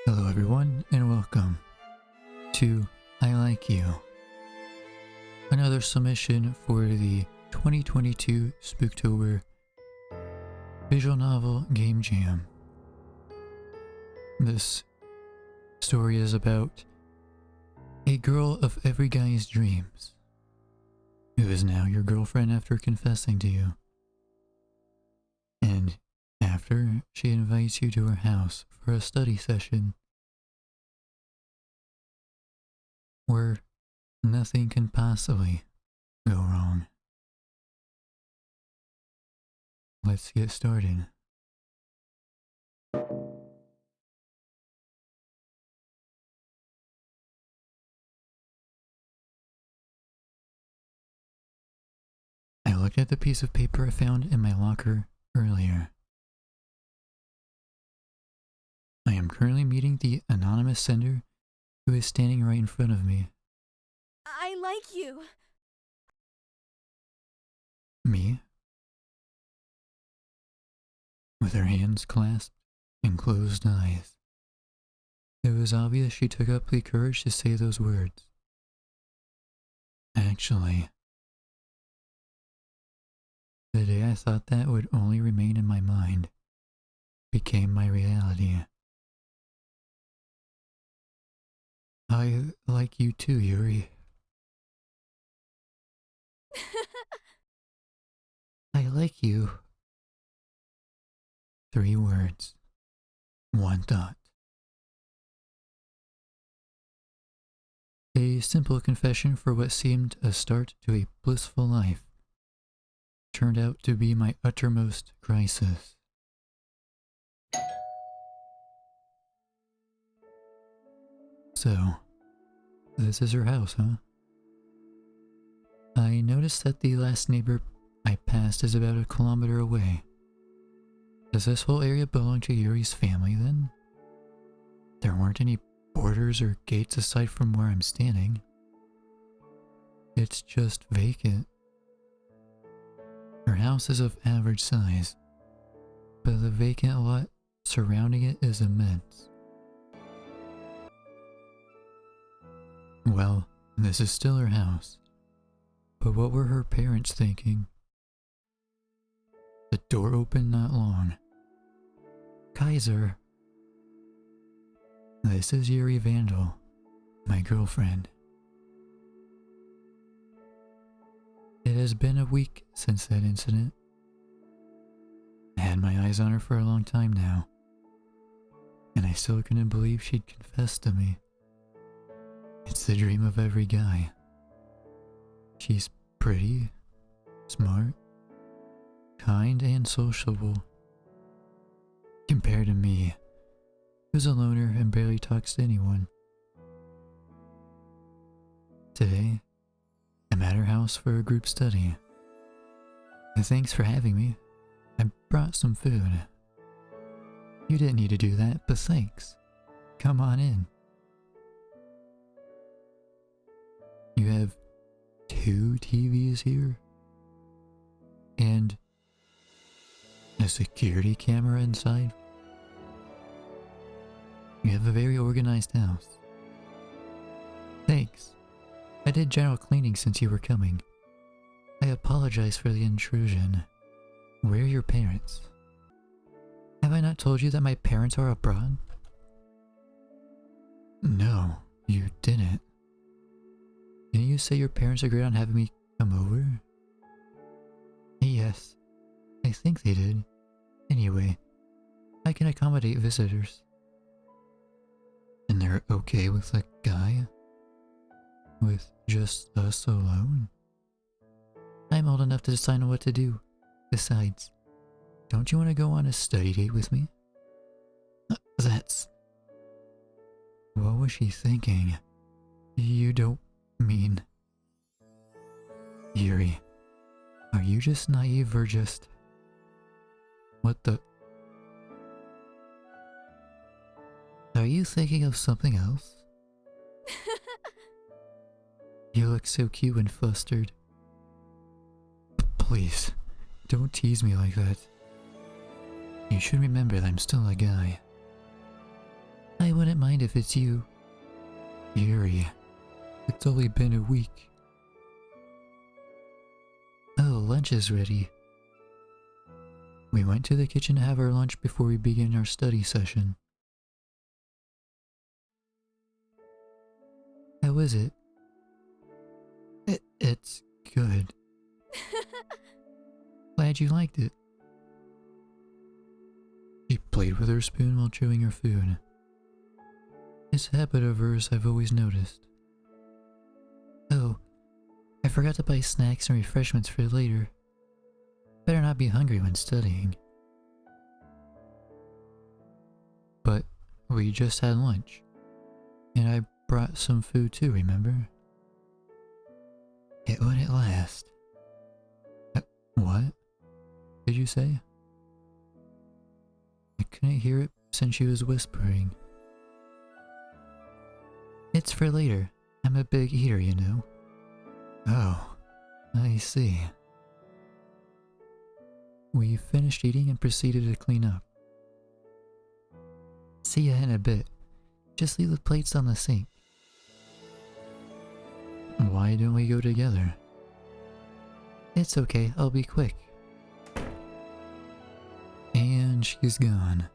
Hello everyone and welcome to I Like You, another submission for the 2022 Spooktober visual novel Game Jam. This story is about a girl of every guy's dreams, who is now your girlfriend after confessing to you. And after she invites you to her house for a study session where nothing can possibly go wrong. Let's get started. I looked at the piece of paper I found in my locker earlier. I am currently meeting the anonymous sender who is standing right in front of me. I like you. Me? With her hands clasped and closed eyes. It was obvious she took up the courage to say those words. Actually, the day I thought that would only remain in my mind became my reality. I like you too, Yuri. I like you. 3 words. 1 thought. A simple confession for what seemed a start to a blissful life turned out to be my uttermost crisis. So, this is her house, huh? I noticed that the last neighbor I passed is about 1 kilometer away. Does this whole area belong to Yuri's family then? There weren't any borders or gates aside from where I'm standing. It's just vacant. Her house is of average size, but the vacant lot surrounding it is immense. Well, this is still her house, but what were her parents thinking? The door opened not long. Kaiser. This is Yuri Vandal, my girlfriend. It has been a week since that incident. I had my eyes on her for a long time now, and I still couldn't believe she'd confessed to me. It's the dream of every guy. She's pretty, smart, kind, and sociable. Compared to me, who's a loner and barely talks to anyone. Today, I'm at her house for a group study. Thanks for having me. I brought some food. You didn't need to do that, but thanks. Come on in. You have 2 TVs here? And a security camera inside? You have a very organized house. Thanks. I did general cleaning since you were coming. I apologize for the intrusion. Where are your parents? Have I not told you that my parents are abroad? No, you didn't. Didn't you say your parents agreed on having me come over? Yes, I think they did. Anyway, I can accommodate visitors. And they're okay with a guy? With just us alone? I'm old enough to decide on what to do. Besides, don't you want to go on a study date with me? That's... What was she thinking? You don't mean... Yuri, are you just naive or just... What the... Are you thinking of something else? You look so cute and flustered. Please, don't tease me like that. You should remember that I'm still a guy. I wouldn't mind if it's you. Yuri, it's only been a week. Oh, lunch is ready. We went to the kitchen to have our lunch before we began our study session. How is it? It's good. Glad you liked it. She played with her spoon while chewing her food. It's a habit of hers I've always noticed. Oh, I forgot to buy snacks and refreshments for later. Better not be hungry when studying. But we just had lunch. And I brought some food too, remember? It wouldn't last. What did you say? I couldn't hear it since she was whispering. It's for later. I'm a big eater, you know. Oh, I see. We finished eating and proceeded to clean up. See ya in a bit. Just leave the plates on the sink. Why don't we go together? It's okay, I'll be quick. And she's gone.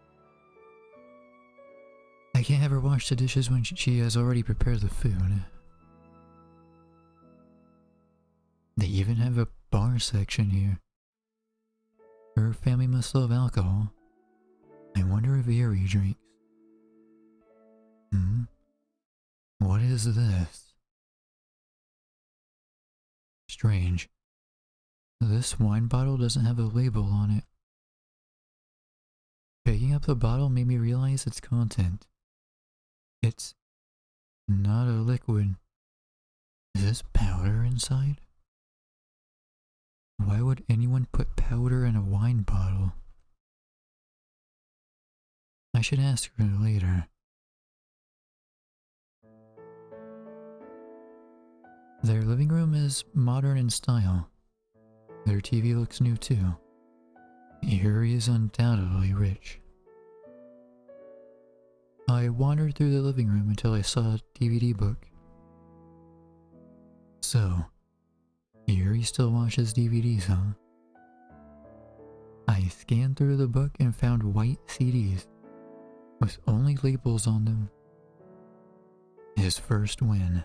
I can't have her wash the dishes when she has already prepared the food. They even have a bar section here. Her family must love alcohol. I wonder if Yuri drinks. What is this? Strange. This wine bottle doesn't have a label on it. Picking up the bottle made me realize its content. It's not a liquid. Is this powder inside? Why would anyone put powder in a wine bottle? I should ask her later. Their living room is modern in style. Their TV looks new too. Yuri is undoubtedly rich. I wandered through the living room until I saw a DVD book. So, Yuri still watches DVDs, huh? I scanned through the book and found white CDs with only labels on them. His first win.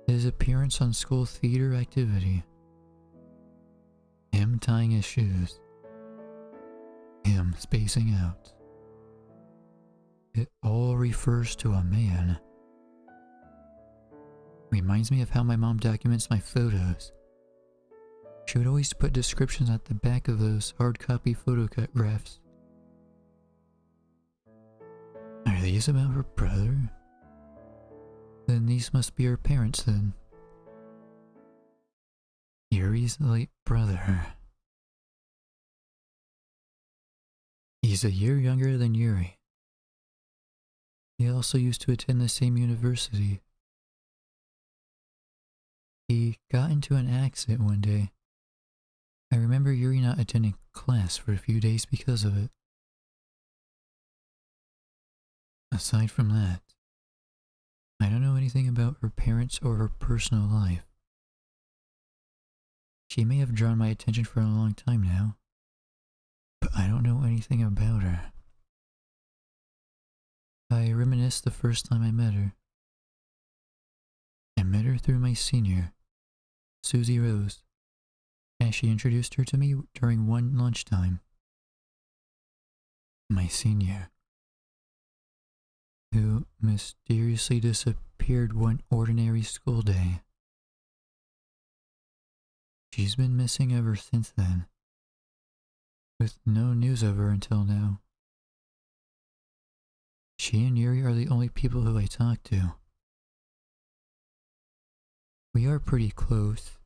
His appearance on school theater activity. Him tying his shoes. Him spacing out. It all refers to a man. Reminds me of how my mom documents my photos. She would always put descriptions at the back of those hard copy photographs. Are these about her brother? Then these must be her parents then. Yuri's late brother. He's a year younger than Yuri. He also used to attend the same university. He got into an accident one day. I remember Yuri not attending class for a few days because of it. Aside from that, I don't know anything about her parents or her personal life. She may have drawn my attention for a long time now, but I don't know anything about her. I reminisce the first time I met her. I met her through my senior, Susie Rose, as she introduced her to me during one lunchtime. My senior, who mysteriously disappeared one ordinary school day. She's been missing ever since then, with no news of her until now. She and Yuri are the only people who I talk to. We are pretty close.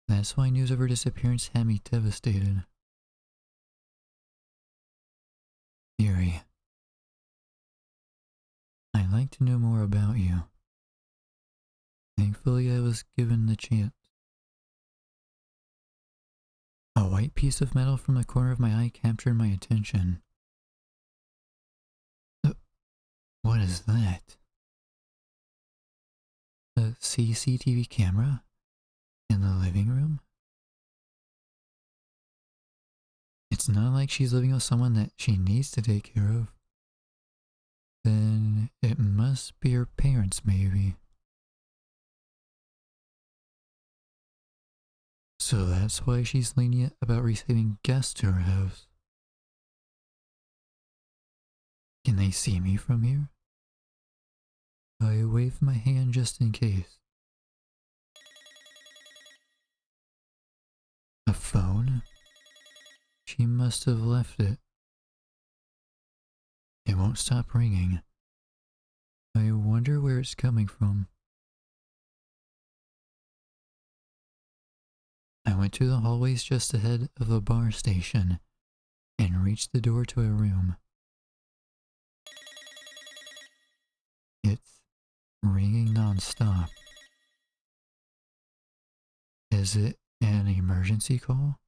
That's why news of her disappearance had me devastated. Yuri, I'd like to know more about you. Thankfully, I was given the chance. A white piece of metal from the corner of my eye captured my attention. What is that? A CCTV camera? In the living room? It's not like she's living with someone that she needs to take care of. Then it must be her parents, maybe. So that's why she's lenient about receiving guests to her house. Can they see me from here? I wave my hand just in case. A phone? She must have left it. It won't stop ringing. I wonder where it's coming from. I went to the hallways just ahead of a bar station and reached the door to a room. It's ringing non-stop. Is it an emergency call?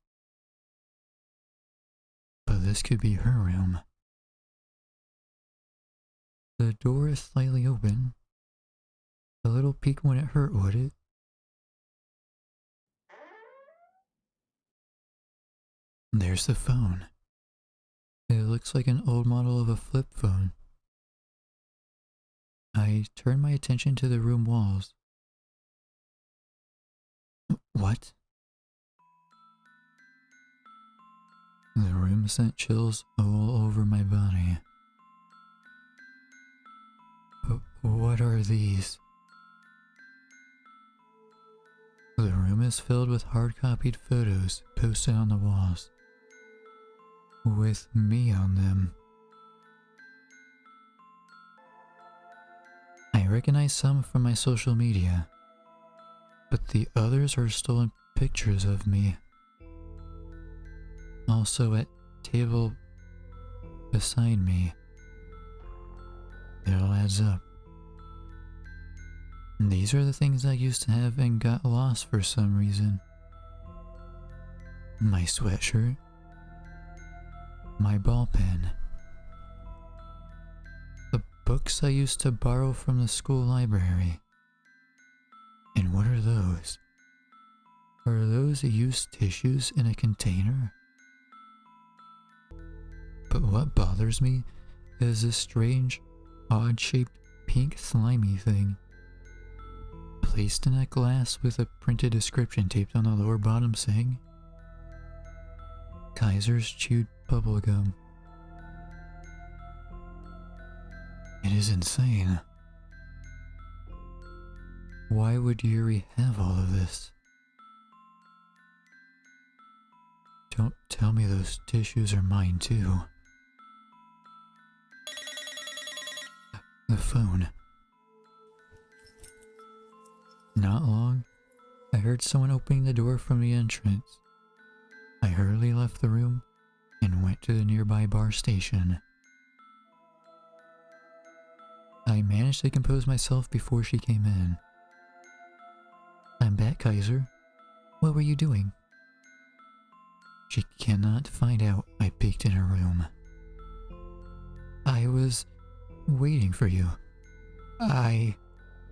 But this could be her room. The door is slightly open. A little peek wouldn't hurt, would it? There's the phone. It looks like an old model of a flip phone. I turn my attention to the room walls. What? The room sent chills all over my body. What are these? The room is filled with hard-copied photos posted on the walls, with me on them. I recognize some from my social media, but the others are stolen pictures of me. Also at table beside me. It all adds up. These are the things I used to have and got lost for some reason. My sweatshirt. My ball pen. The books I used to borrow from the school library. And what are those? Are those used tissues in a container? But what bothers me is this strange, odd-shaped pink slimy thing. Placed in a glass with a printed description taped on the lower bottom saying, Kaiser's chewed bubblegum. It is insane. Why would Yuri have all of this? Don't tell me those tissues are mine too. The phone. Not long, I heard someone opening the door from the entrance. I hurriedly left the room and went to the nearby bar station. I managed to compose myself before she came in. I'm back, Kaiser. What were you doing? She cannot find out I peeked in her room. I was waiting for you. I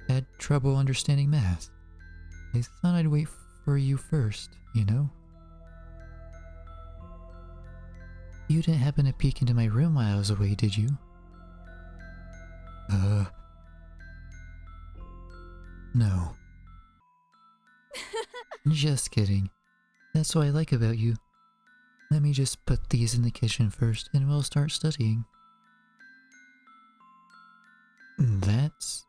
had trouble understanding math. I thought I'd wait for you first, you know? You didn't happen to peek into my room while I was away, did you? No. Just kidding. That's what I like about you. Let me just put these in the kitchen first and we'll start studying. That's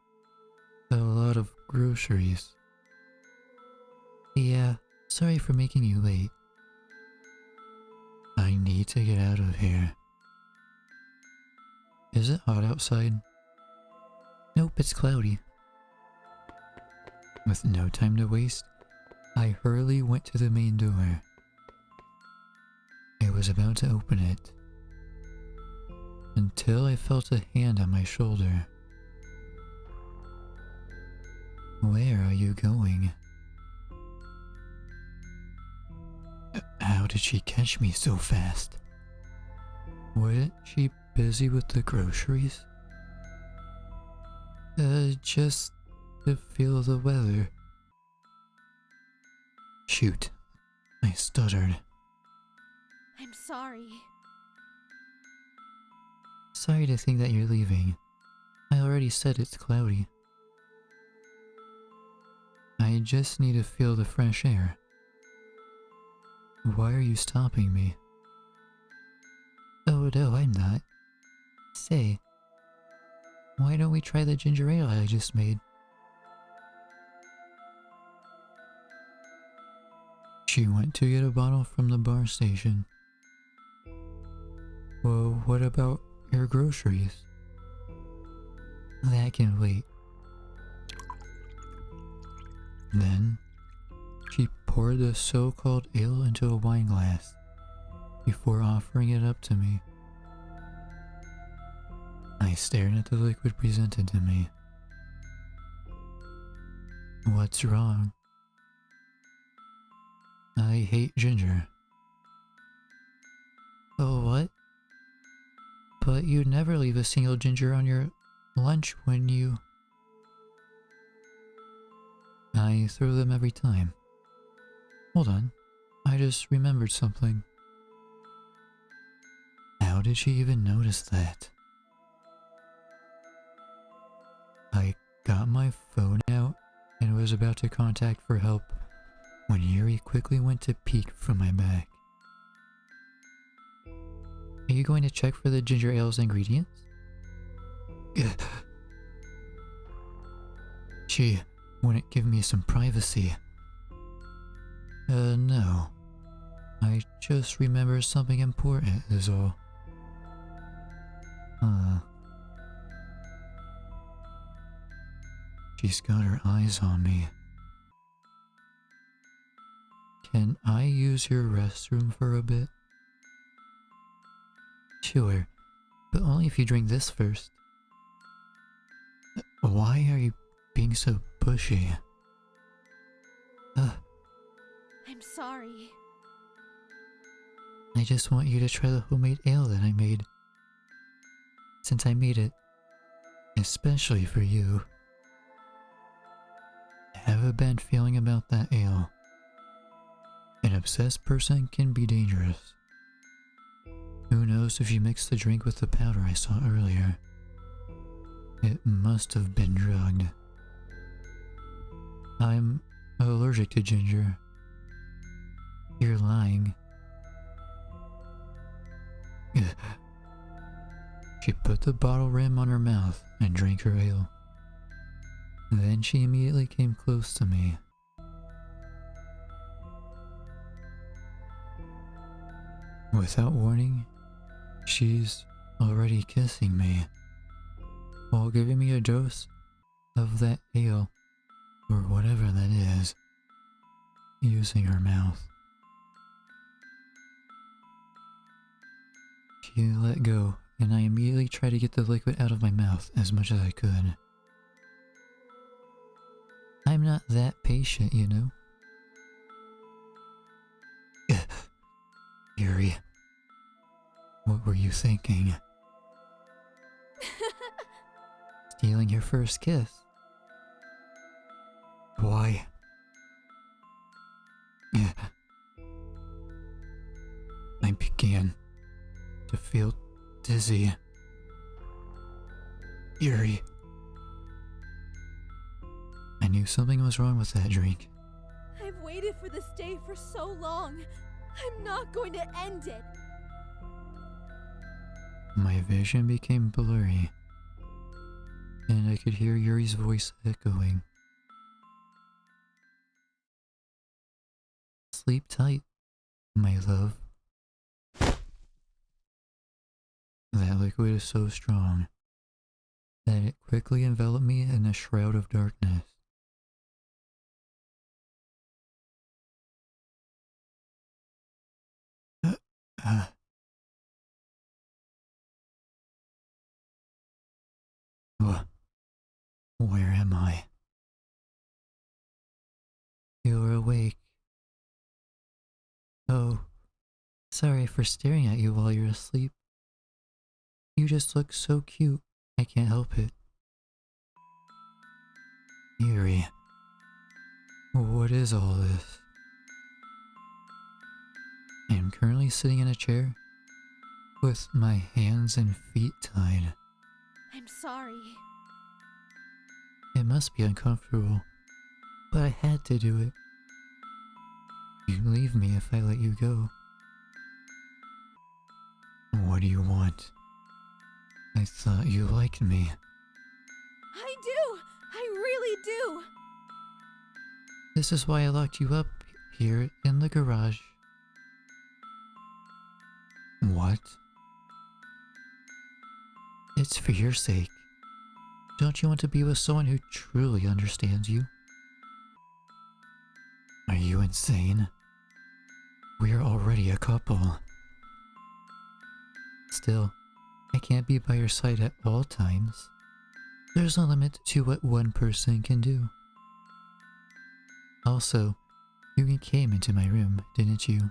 a lot of groceries. Yeah, sorry for making you late. I need to get out of here. Is it hot outside? Nope, it's cloudy. With no time to waste, I hurriedly went to the main door. I was about to open it, until I felt a hand on my shoulder. Where are you going? How did she catch me so fast? Wasn't she busy with the groceries? Just to feel the weather. Shoot, I stuttered. I'm sorry. Sorry to think that you're leaving. I already said it's cloudy. I just need to feel the fresh air. Why are you stopping me? Oh no, I'm not. Say, why don't we try the ginger ale I just made? She went to get a bottle from the bar station. Well, what about your groceries? That can wait. Then, she poured the so-called ale into a wine glass before offering it up to me. I stared at the liquid presented to me. What's wrong? I hate ginger. Oh, what? But you'd never leave a single ginger on your lunch when you... I throw them every time. Hold on, I just remembered something. How did she even notice that? I got my phone out and was about to contact for help when Yuri quickly went to peek from my back. Are you going to check for the ginger ale's ingredients? She wouldn't give me some privacy. No. I just remember something important is all. She's got her eyes on me. Can I use your restroom for a bit? Sure, but only if you drink this first. Why are you being so pushy? I'm sorry. I just want you to try the homemade ale that I made. Since I made it especially for you. I have a bad feeling about that ale. An obsessed person can be dangerous. Who knows if you mixed the drink with the powder I saw earlier? It must have been drugged. I'm allergic to ginger. You're lying. She put the bottle rim on her mouth and drank her ale. Then she immediately came close to me. Without warning, she's already kissing me, while giving me a dose of that ale, or whatever that is, using her mouth. She let go, and I immediately tried to get the liquid out of my mouth as much as I could. I'm not that patient, you know? Yuri, what were you thinking? Stealing your first kiss? Why? I began to feel dizzy. Yuri. I knew something was wrong with that drink. I've waited for this day for so long. I'm not going to end it. My vision became blurry, and I could hear Yuri's voice echoing. Sleep tight, my love. That liquid is so strong that it quickly enveloped me in a shroud of darkness. Where am I? You're awake. Oh, sorry for staring at you while you're asleep. You just look so cute, I can't help it. Yuri, what is all this? I am currently sitting in a chair with my hands and feet tied. I'm sorry. It must be uncomfortable, but I had to do it. You'd leave me if I let you go. What do you want? I thought you liked me. I do! I really do! This is why I locked you up here in the garage. What? It's for your sake. Don't you want to be with someone who truly understands you? Are you insane? We are already a couple. Still, I can't be by your side at all times. There's a limit to what one person can do. Also, you came into my room, didn't you?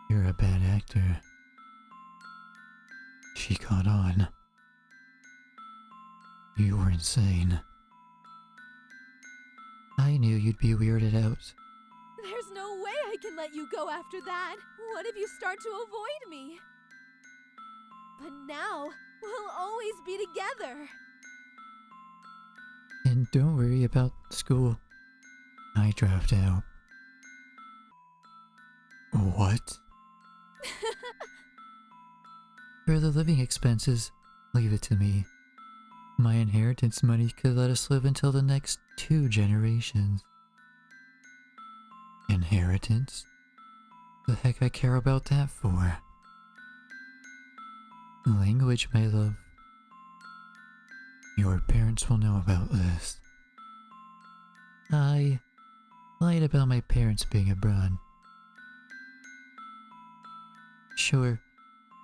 You're a bad actor. She caught on. You were insane. I knew you'd be weirded out. There's no way I can let you go after that. What if you start to avoid me? But now, we'll always be together. And don't worry about school. I dropped out. What? For the living expenses, leave it to me. My inheritance money could let us live until the next 2 generations. Inheritance? The heck I care about that for? Language, my love. Your parents will know about this. I lied about my parents being abroad. Sure,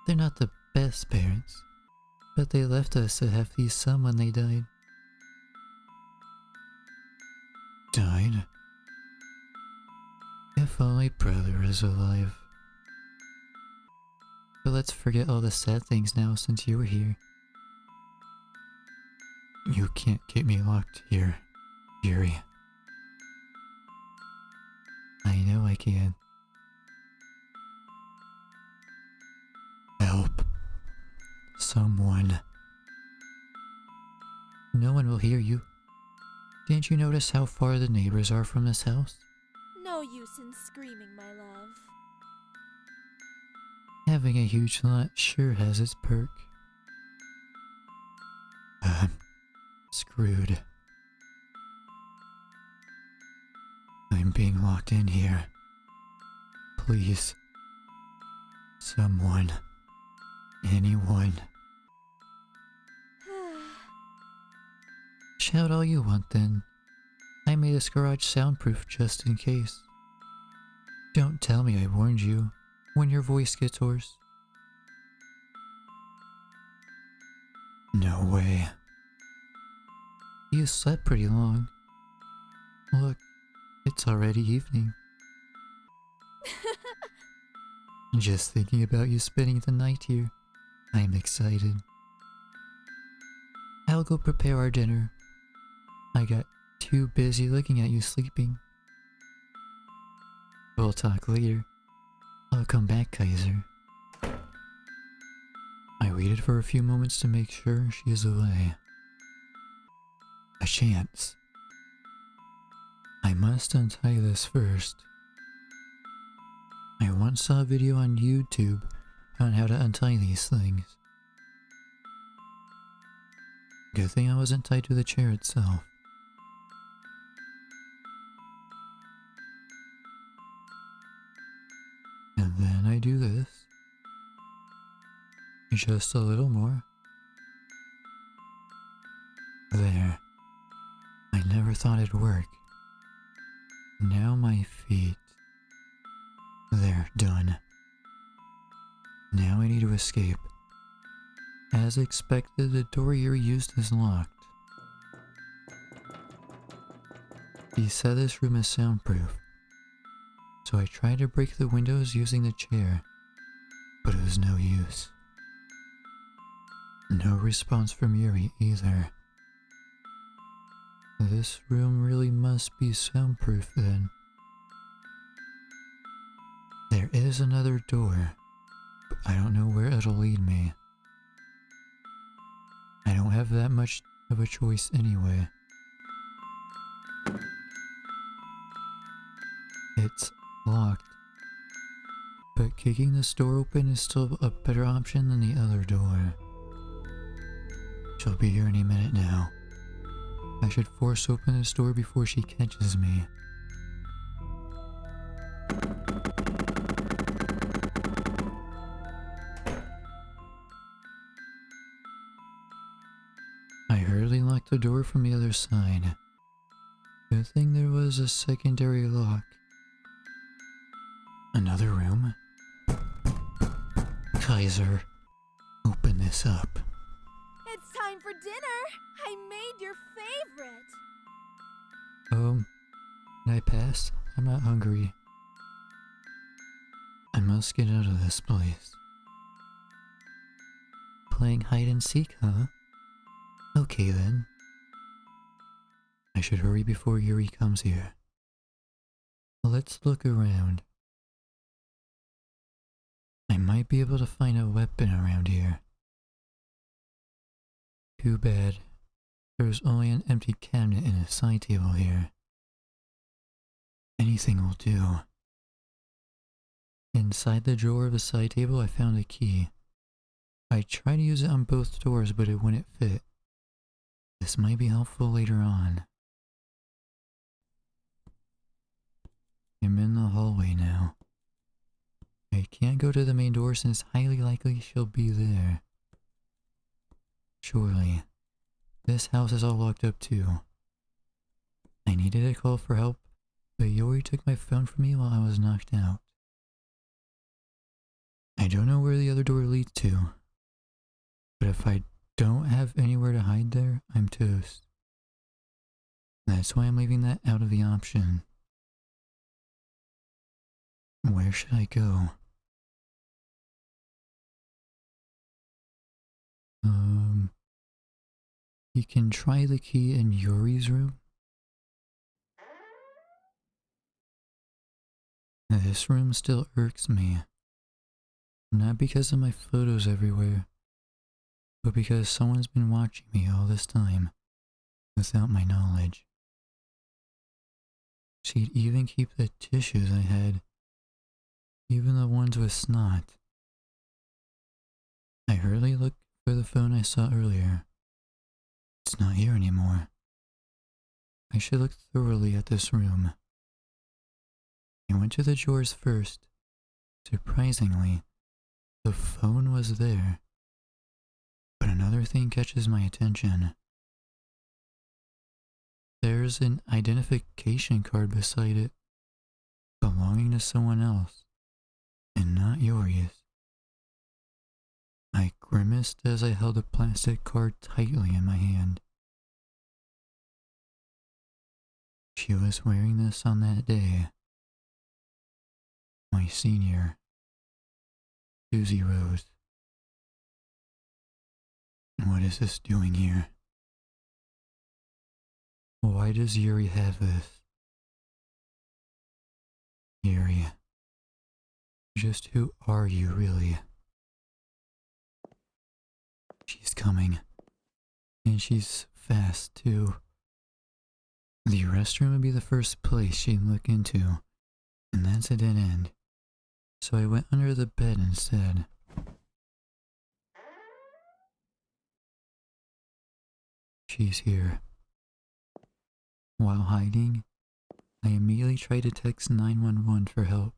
they're not the best parents, but they left us a hefty sum when they died. Died? If only brother is alive. But let's forget all the sad things now since you were here. You can't keep me locked here, Yuri. I know I can. Help. Someone. No one will hear you. Didn't you notice how far the neighbors are from this house? No use in screaming, my love. Having a huge lot sure has its perk. I'm screwed. I'm being locked in here. Please. Someone. Anyone. Shout all you want then. I made this garage soundproof just in case. Don't tell me I warned you when your voice gets hoarse. No way. You slept pretty long. Look, it's already evening. Just thinking about you spending the night here, I'm excited. I'll go prepare our dinner. I got too busy looking at you sleeping. We'll talk later. I'll come back, Kaiser. I waited for a few moments to make sure she is away. A chance. I must untie this first. I once saw a video on YouTube on how to untie these things. Good thing I wasn't tied to the chair itself. And then I do this. Just a little more. There. I never thought it'd work. Now my feet. There, done. Now I need to escape. As expected, the door Yuri used is locked. He said this room is soundproof, so I tried to break the windows using the chair, but it was no use. No response from Yuri either. This room really must be soundproof then. There is another door, but I don't know where it'll lead me. I don't have that much of a choice anyway. It's locked, but kicking this door open is still a better option than the other door. She'll be here any minute now. I should force open this door before she catches me. I hurriedly locked the door from the other side. Good thing there was a secondary lock. Another room? Kaiser, open this up. It's time for dinner! I made your favorite! Can I pass? I'm not hungry. I must get out of this place. Playing hide and seek, huh? Okay then. I should hurry before Yuri comes here. Let's look around. I might be able to find a weapon around here. Too bad. There's only an empty cabinet and a side table here. Anything will do. Inside the drawer of the side table I found a key. I tried to use it on both doors but it wouldn't fit. This might be helpful later on. I'm in the hallway now. I can't go to the main door since it's highly likely she'll be there. Surely. This house is all locked up too. I needed a call for help, but Yuri took my phone from me while I was knocked out. I don't know where the other door leads to, but if I don't have anywhere to hide there, I'm toast. That's why I'm leaving that out of the option. Where should I go? You can try the key in Yuri's room. This room still irks me. Not because of my photos everywhere, but because someone's been watching me all this time, without my knowledge. She'd even keep the tissues I had, even the ones with snot. I hurriedly looked for the phone I saw earlier. It's not here anymore. I should look thoroughly at this room. I went to the drawers first. Surprisingly, the phone was there. But another thing catches my attention. There's an identification card beside it, belonging to someone else, and not Yuri's. I grimaced as I held the plastic card tightly in my hand. She was wearing this on that day. My senior, Susie Rose. What is this doing here? Why does Yuri have this? Yuri, just who are you really? She's coming. And she's fast, too. The restroom would be the first place she'd look into, and that's a dead end. So I went under the bed instead. She's here. While hiding, I immediately tried to text 911 for help.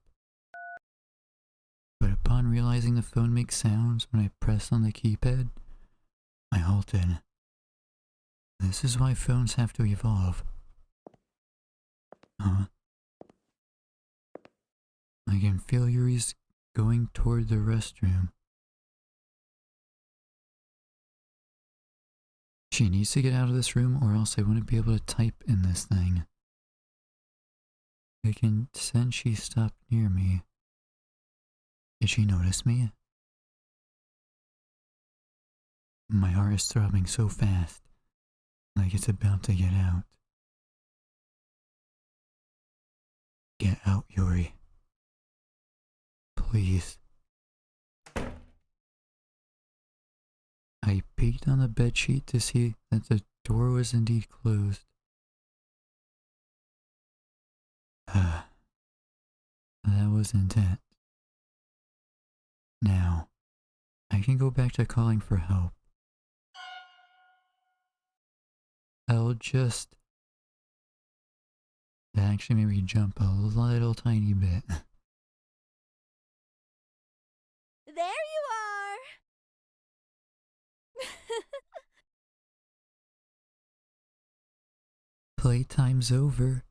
But upon realizing the phone makes sounds when I press on the keypad, I halted. This is why phones have to evolve. Huh? I can feel Yuri's going toward the restroom. She needs to get out of this room or else I wouldn't be able to type in this thing. I can sense she stopped near me. Did she notice me? My heart is throbbing so fast, like it's about to get out. Get out, Yuri. Please. I peeked on the bedsheet to see that the door was indeed closed. That was intense. Now, I can go back to calling for help. I'll just... That actually made me jump a little tiny bit. There you are! Playtime's over.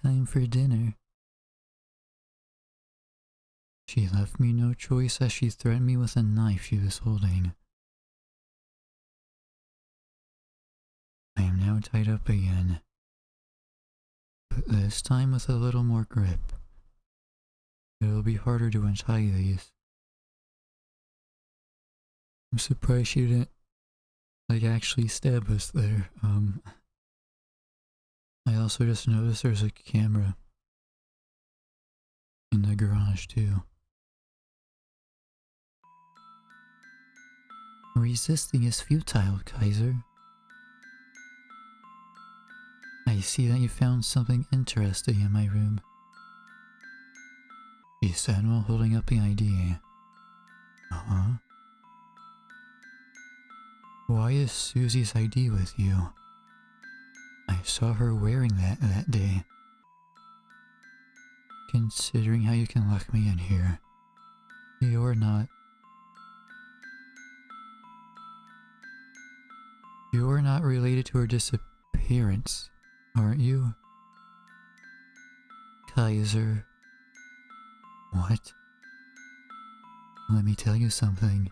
Time for dinner. She left me no choice as she threatened me with a knife she was holding. I am now tied up again, but this time with a little more grip. It'll be harder to untie these. I'm surprised she didn't, actually stab us there. I also just noticed there's a camera in the garage too. Resisting is futile, Kaiser. I see that you found something interesting in my room. She said while holding up the ID. Uh-huh. Why is Susie's ID with you? I saw her wearing that day. Considering how you can lock me in here, you're not related to her disappearance, aren't you? Kaiser. What? Let me tell you something.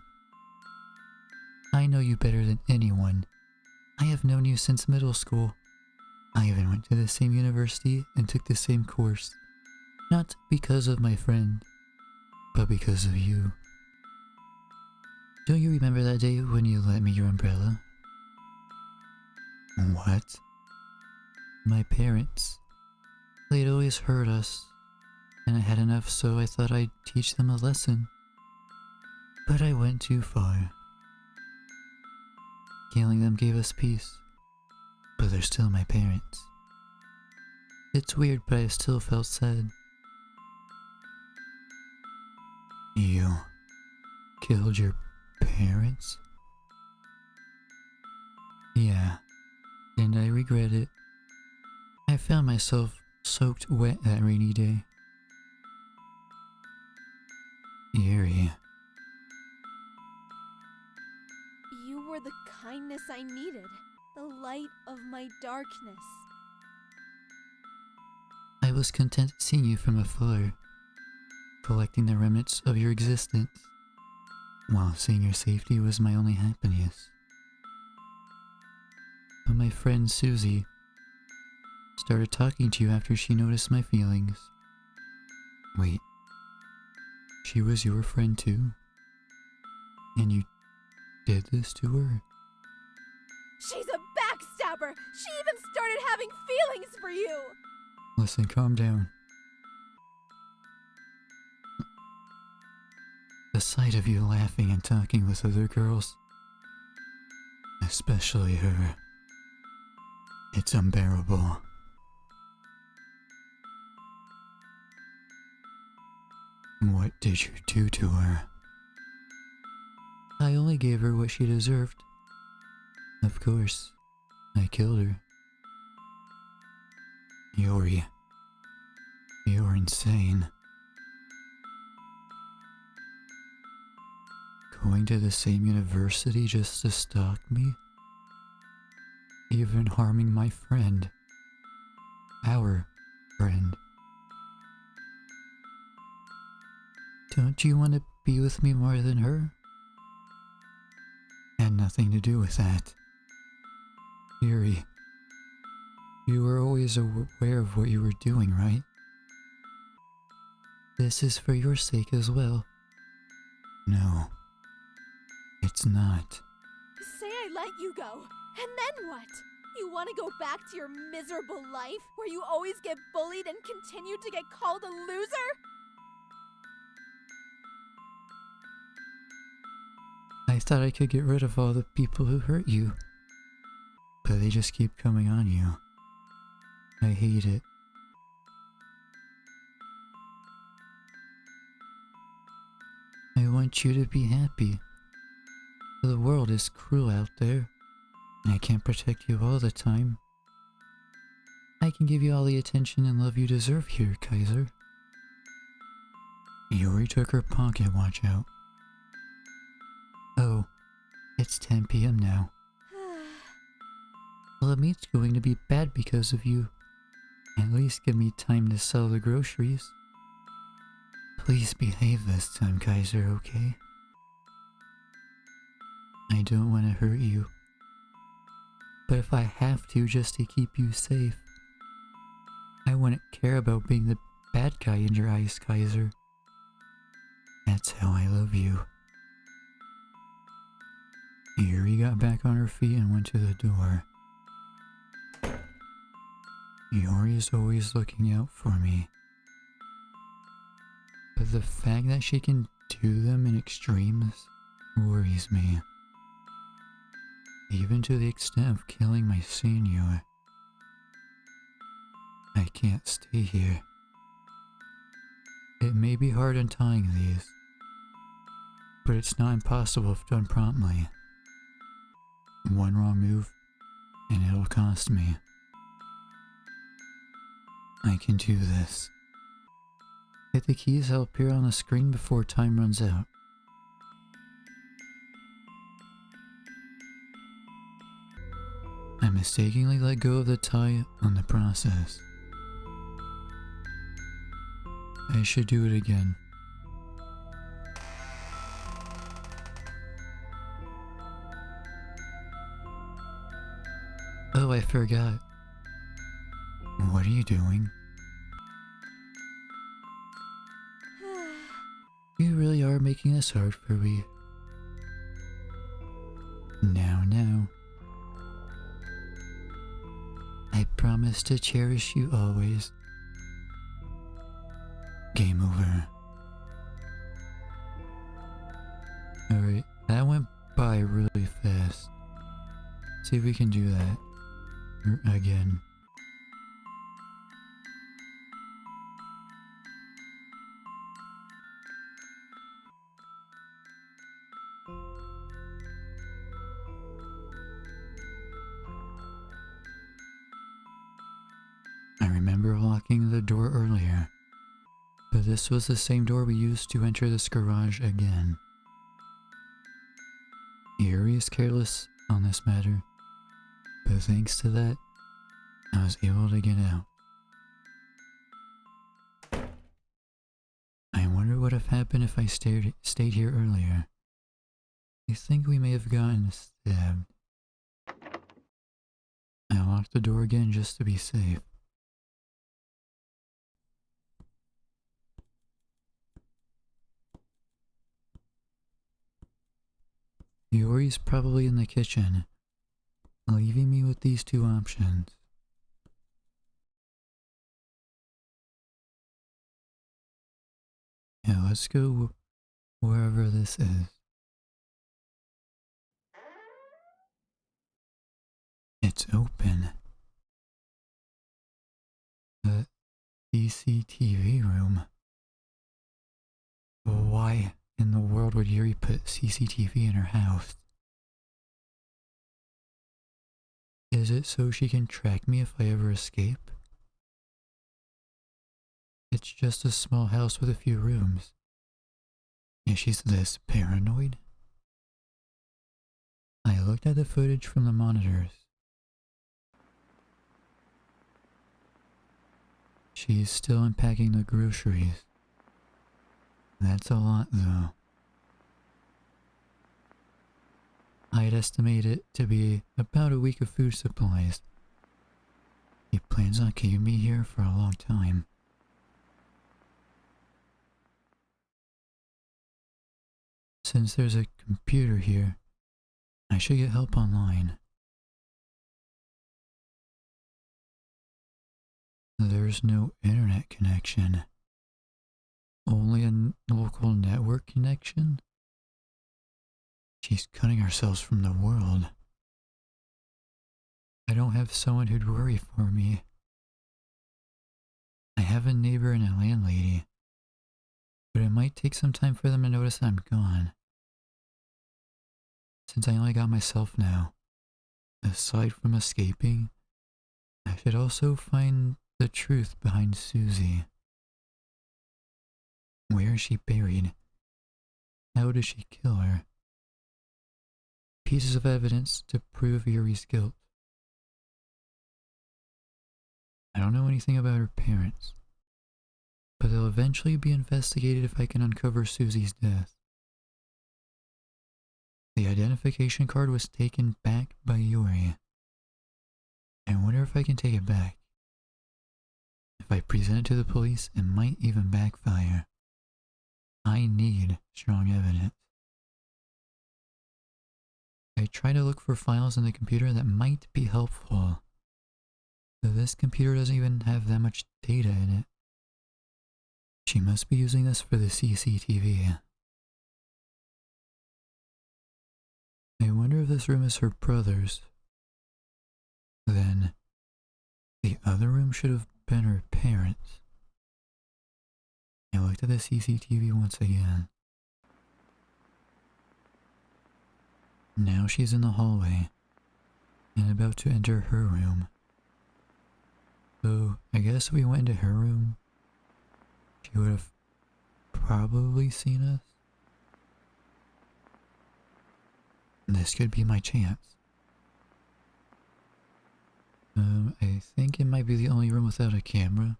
I know you better than anyone. I have known you since middle school. I even went to the same university and took the same course. Not because of my friend, but because of you. Don't you remember that day when you lent me your umbrella? What? My parents. They'd always hurt us, and I had enough, so I thought I'd teach them a lesson. But I went too far. Killing them gave us peace, but they're still my parents. It's weird, but I still felt sad. You killed your parents? Yeah, and I regret it. I found myself soaked wet that rainy day. Eerie. You were the kindness I needed, the light of my darkness. I was content seeing you from afar, collecting the remnants of your existence, while seeing your safety was my only happiness. But my friend Susie started talking to you after she noticed my feelings. Wait, she was your friend too? And you did this to her? She's a backstabber! She even started having feelings for you! Listen, calm down. The sight of you laughing and talking with other girls, especially her, it's unbearable. What did you do to her? I only gave her what she deserved. Of course, I killed her. Yuri, you're insane. Going to the same university just to stalk me? Even harming my friend. Our friend. Don't you want to be with me more than her? Had nothing to do with that. Yuri, you were always aware of what you were doing, right? This is for your sake as well. No, it's not. Say I let you go, and then what? You want to go back to your miserable life, where you always get bullied and continue to get called a loser? I thought I could get rid of all the people who hurt you, but they just keep coming on you. I hate it. I want you to be happy. The world is cruel out there, and I can't protect you all the time. I can give you all the attention and love you deserve here, Kaiser. Yuri took her pocket watch out. Oh, it's 10 p.m. now. Well, the meat's going to be bad because of you. At least give me time to sell the groceries. Please behave this time, Kaiser, okay? I don't want to hurt you. But if I have to just to keep you safe, I wouldn't care about being the bad guy in your eyes, Kaiser. That's how I love you. Yuri got back on her feet and went to the door. Yuri is always looking out for me. But the fact that she can do them in extremes worries me. Even to the extent of killing my senior. I can't stay here. It may be hard untying these, but it's not impossible if done promptly. One wrong move, and it'll cost me. I can do this. Hit the keys that'll appear on the screen before time runs out. I mistakenly let go of the tie on the process. I should do it again. Oh, I forgot. What are you doing? You really are making this hard for me. Now. I promise to cherish you always. Game over. Alright, that went by really fast. See if we can do that again. I remember locking the door earlier, but this was the same door we used to enter this garage again. Yuri is careless on this matter, but thanks to that, I was able to get out. I wonder what would have happened if I stayed here earlier. I think we may have gotten stabbed. I locked the door again just to be safe. Yuri's probably in the kitchen, leaving me with these two options. Yeah, let's go wherever this is. It's open. The CCTV room. Why in the world would Yuri put CCTV in her house? Is it so she can track me if I ever escape? It's just a small house with a few rooms. Is she this paranoid? I looked at the footage from the monitors. She's still unpacking the groceries. That's a lot, though. I'd estimate it to be about a week of food supplies. He plans on keeping me here for a long time. Since there's a computer here, I should get help online. There's no internet connection. Only a local network connection? She's cutting ourselves from the world. I don't have someone who'd worry for me. I have a neighbor and a landlady, but it might take some time for them to notice I'm gone. Since I only got myself now, aside from escaping, I should also find the truth behind Susie. Where is she buried? How did she kill her? Pieces of evidence to prove Yuri's guilt. I don't know anything about her parents, but they'll eventually be investigated if I can uncover Susie's death. The identification card was taken back by Yuri. I wonder if I can take it back. If I present it to the police, it might even backfire. I need strong evidence. I try to look for files in the computer that might be helpful, but this computer doesn't even have that much data in it. She must be using this for the CCTV. I wonder if this room is her brother's. Then, the other room should have been her parents. I looked at the CCTV once again. Now she's in the hallway, and about to enter her room. So, I guess if we went into her room, she would have probably seen us. This could be my chance. I think it might be the only room without a camera.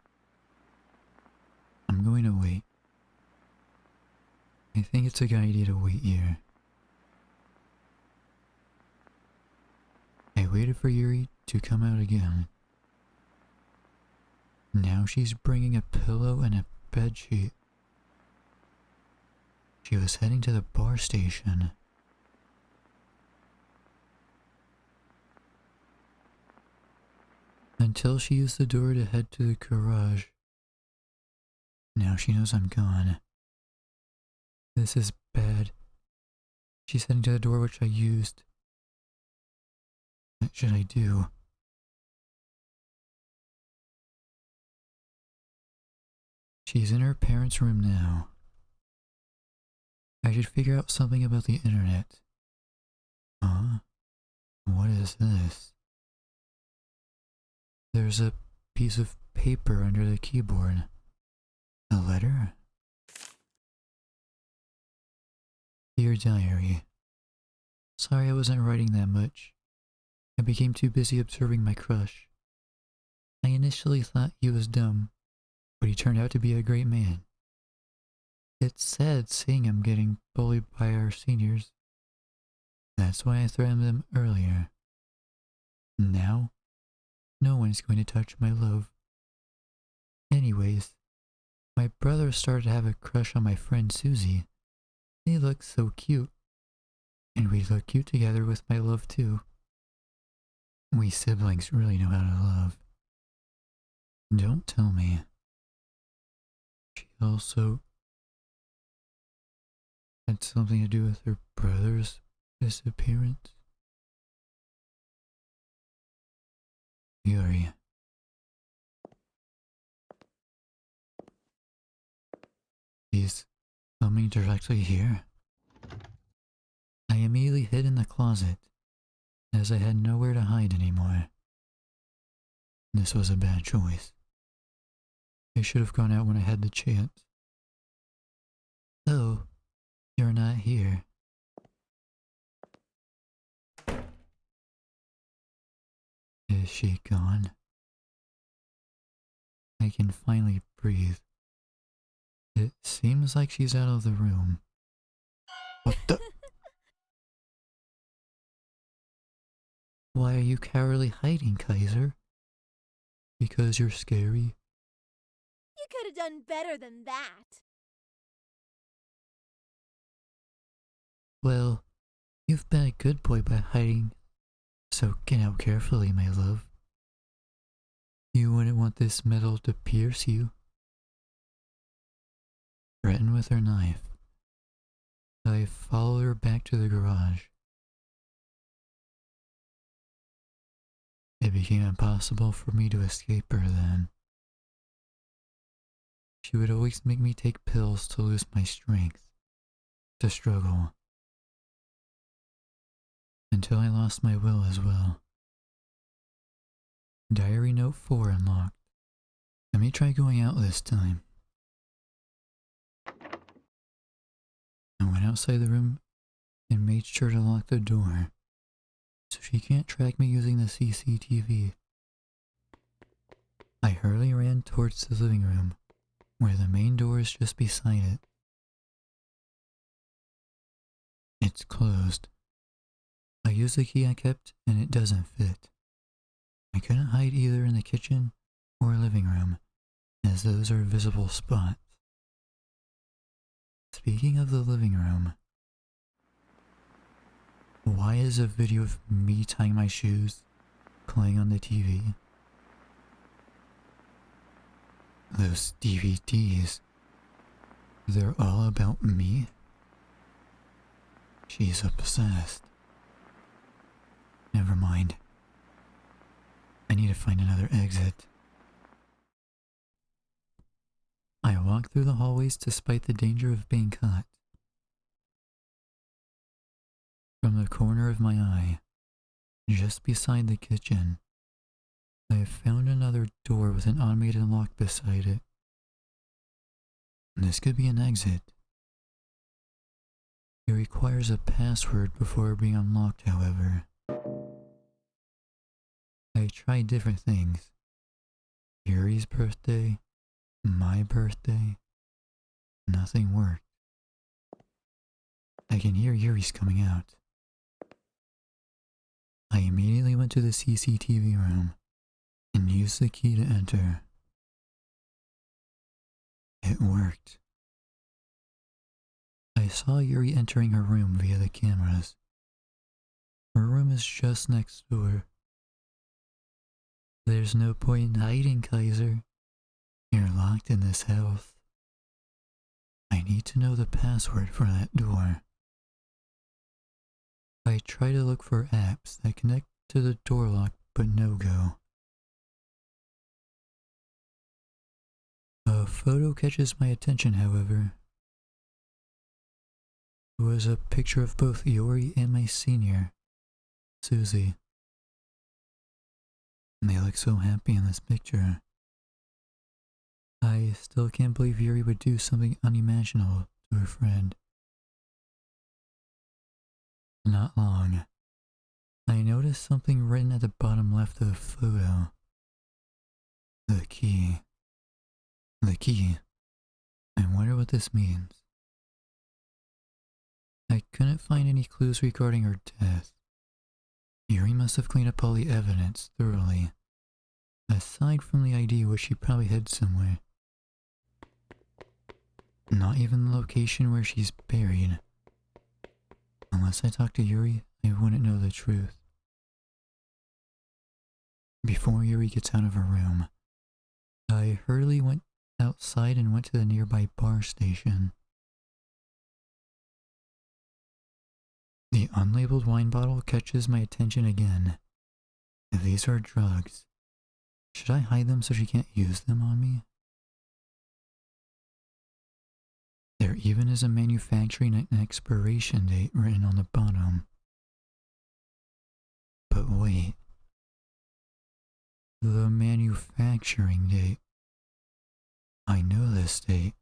I'm going to wait. I think it's a good idea to wait here. I waited for Yuri to come out again. Now she's bringing a pillow and a bedsheet. She was heading to the bar station. Until she used the door to head to the garage. Now she knows I'm gone. This is bad. She's heading to the door which I used. What should I do? She's in her parents' room now. I should figure out something about the internet. Huh? What is this? There's a piece of paper under the keyboard. A letter? Dear Diary. Sorry I wasn't writing that much. I became too busy observing my crush. I initially thought he was dumb, but he turned out to be a great man. It's sad seeing him getting bullied by our seniors. That's why I threatened them earlier. Now, no one's going to touch my love. Anyways, my brother started to have a crush on my friend Susie. They look so cute. And we look cute together with my love too. We siblings really know how to love. Don't tell me. She also had something to do with her brother's disappearance. Yuri. He's coming directly here. I immediately hid in the closet, as I had nowhere to hide anymore. This was a bad choice. I should have gone out when I had the chance. Oh, you're not here. Is she gone? I can finally breathe. It seems like she's out of the room. What the? Why are you cowardly hiding, Kaiser? Because you're scary? You could have done better than that. Well, you've been a good boy by hiding, so get out carefully, my love. You wouldn't want this metal to pierce you. Threatened with her knife, I followed her back to the garage. It became impossible for me to escape her then. She would always make me take pills to lose my strength, to struggle, until I lost my will as well. Diary note 4 unlocked. Let me try going out this time. I went outside the room and made sure to lock the door, so she can't track me using the CCTV. I hurriedly ran towards the living room, where the main door is just beside it. It's closed. I used the key I kept, and it doesn't fit. I couldn't hide either in the kitchen or living room, as those are visible spots. Speaking of the living room, why is a video of me tying my shoes playing on the TV? Those DVDs, they're all about me? She's obsessed. Never mind. I need to find another exit. I walked through the hallways despite the danger of being caught. From the corner of my eye, just beside the kitchen, I found another door with an automated lock beside it. This could be an exit. It requires a password before being unlocked, however. I tried different things. Yuri's birthday, my birthday. Nothing worked. I can hear Yuri's coming out. I immediately went to the CCTV room and used the key to enter. It worked. I saw Yuri entering her room via the cameras. Her room is just next door. There's no point in hiding, Kaiser. You're locked in this house. I need to know the password for that door. I try to look for apps that connect to the door lock, but no go. A photo catches my attention, however. It was a picture of both Yuri and my senior, Susie. They look so happy in this picture. I still can't believe Yuri would do something unimaginable to her friend. Not long, I noticed something written at the bottom left of the photo. The key. The key. I wonder what this means. I couldn't find any clues regarding her death. Yuri must have cleaned up all the evidence thoroughly, aside from the ID which she probably hid somewhere. Not even the location where she's buried. Unless I talked to Yuri, I wouldn't know the truth. Before Yuri gets out of her room, I hurriedly went outside and went to the nearby bar station. The unlabeled wine bottle catches my attention again. If these are drugs, should I hide them so she can't use them on me? There even is a manufacturing and expiration date written on the bottom. But wait. The manufacturing date. I know this date.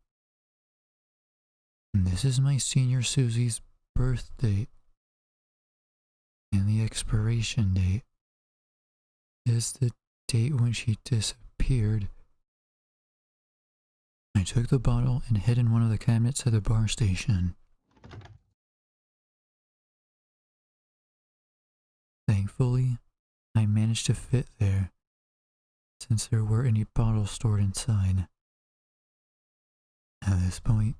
This is my senior Susie's birth date. And the expiration date is the date when she disappeared. I took the bottle and hid in one of the cabinets at the bar station. Thankfully, I managed to fit there, since there weren't any bottles stored inside. At this point,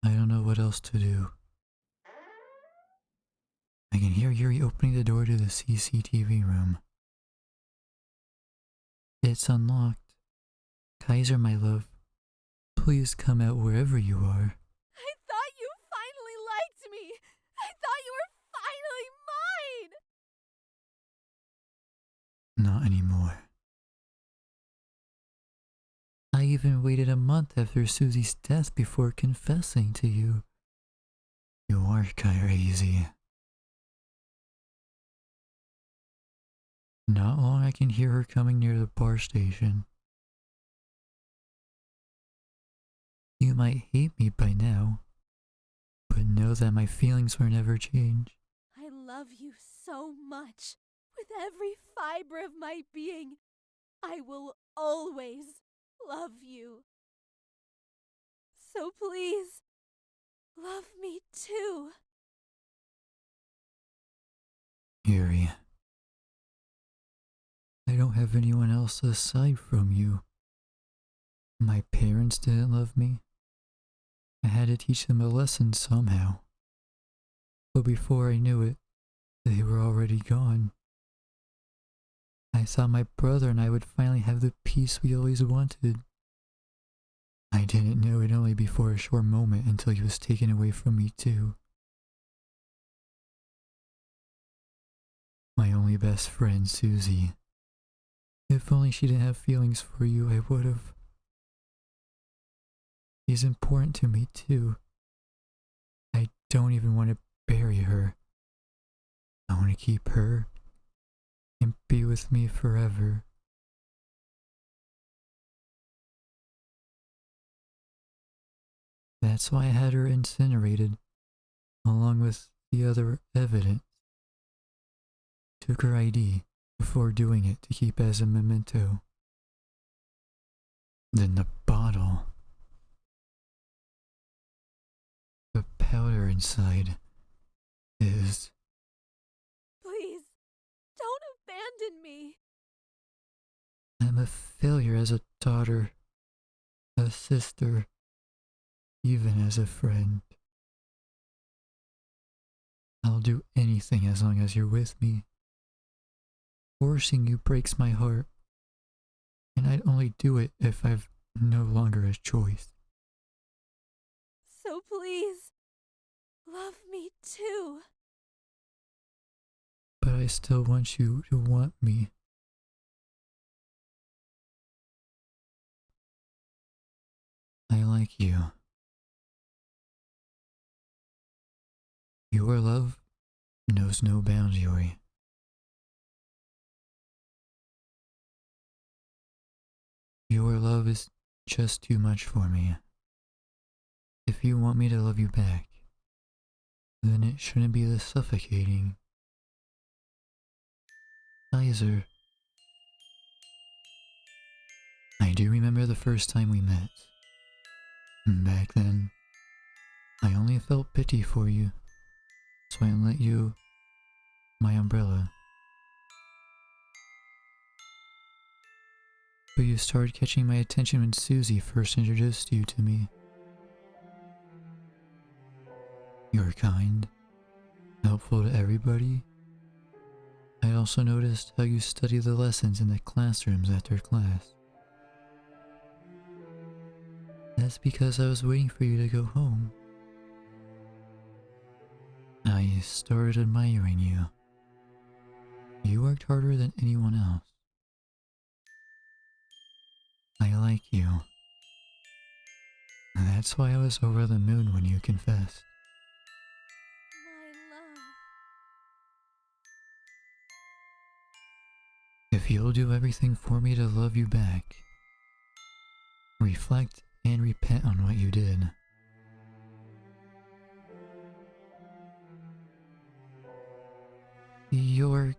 I don't know what else to do. I can hear Yuri opening the door to the CCTV room. It's unlocked. Kaiser, my love, please come out wherever you are. I thought you finally liked me! I thought you were finally mine! Not anymore. I even waited a month after Susie's death before confessing to you. You are crazy. Not long I can hear her coming near the bar station. You might hate me by now, but know that my feelings will never change. I love you so much. With every fiber of my being, I will always love you. So please, love me too. Yuri, I don't have anyone else aside from you. My parents didn't love me. I had to teach them a lesson somehow. But before I knew it, they were already gone. I thought my brother and I would finally have the peace we always wanted. I didn't know it only before a short moment until he was taken away from me too. My only best friend, Susie. If only she didn't have feelings for you, I would've. She's important to me too. I don't even want to bury her. I want to keep her and be with me forever. That's why I had her incinerated, along with the other evidence. Took her ID before doing it to keep as a memento. Then the bottle. The powder inside is... Please, don't abandon me. I'm a failure as a daughter, a sister, even as a friend. I'll do anything as long as you're with me. Forcing you breaks my heart, and I'd only do it if I've no longer a choice. So please, love me too. But I still want you to want me. I like you. Your love knows no bounds, Yuri. Your love is just too much for me. If you want me to love you back, then it shouldn't be this suffocating. Kaiser. I do remember the first time we met. Back then, I only felt pity for you, so I lent you my umbrella. But you started catching my attention when Susie first introduced you to me. You're kind, helpful to everybody. I also noticed how you study the lessons in the classrooms after class. That's because I was waiting for you to go home. I started admiring you. You worked harder than anyone else. I like you. That's why I was over the moon when you confessed. My love. If you'll do everything for me to love you back, reflect and repent on what you did. You're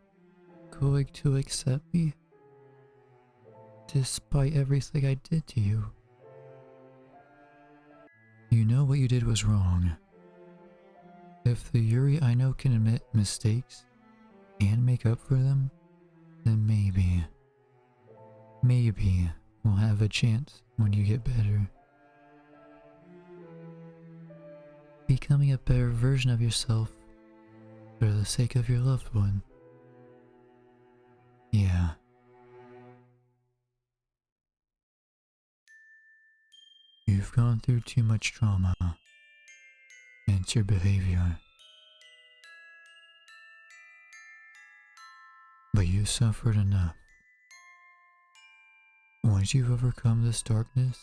going to accept me, despite everything I did to you. You know what you did was wrong. If the Yuri I know can admit mistakes and make up for them, then maybe we'll have a chance when you get better. Becoming a better version of yourself for the sake of your loved one. Yeah. You've gone through too much trauma. Hence your behavior. But you suffered enough. Once you've overcome this darkness,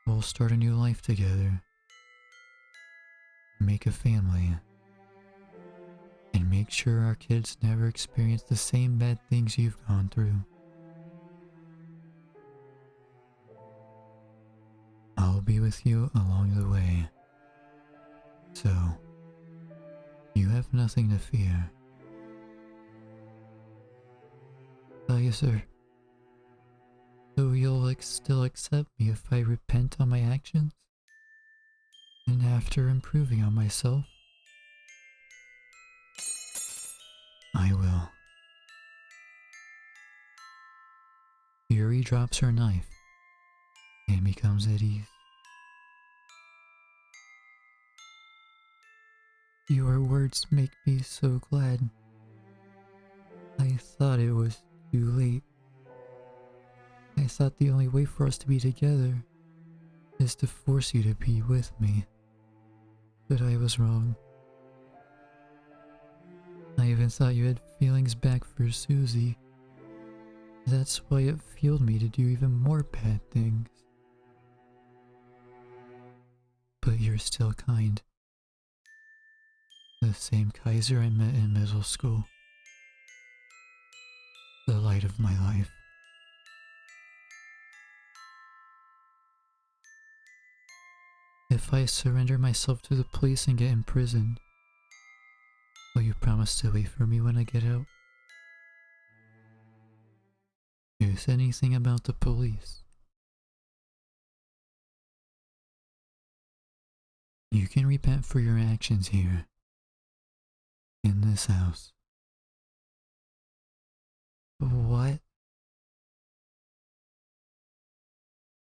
we'll start a new life together. Make a family. And make sure our kids never experience the same bad things you've gone through. I'll be with you along the way. So, you have nothing to fear. Kaiser, so you'll still accept me if I repent on my actions? And after improving on myself? I will. Yuri drops her knife and becomes at ease. Your words make me so glad. I thought it was too late. I thought the only way for us to be together is to force you to be with me. But I was wrong. I even thought you had feelings back for Susie. That's why it fueled me to do even more bad things. But you're still kind. The same Kaiser I met in middle school. The light of my life. If I surrender myself to the police and get imprisoned, will you promise to wait for me when I get out? You said anything about the police? You can repent for your actions here. In this house. What?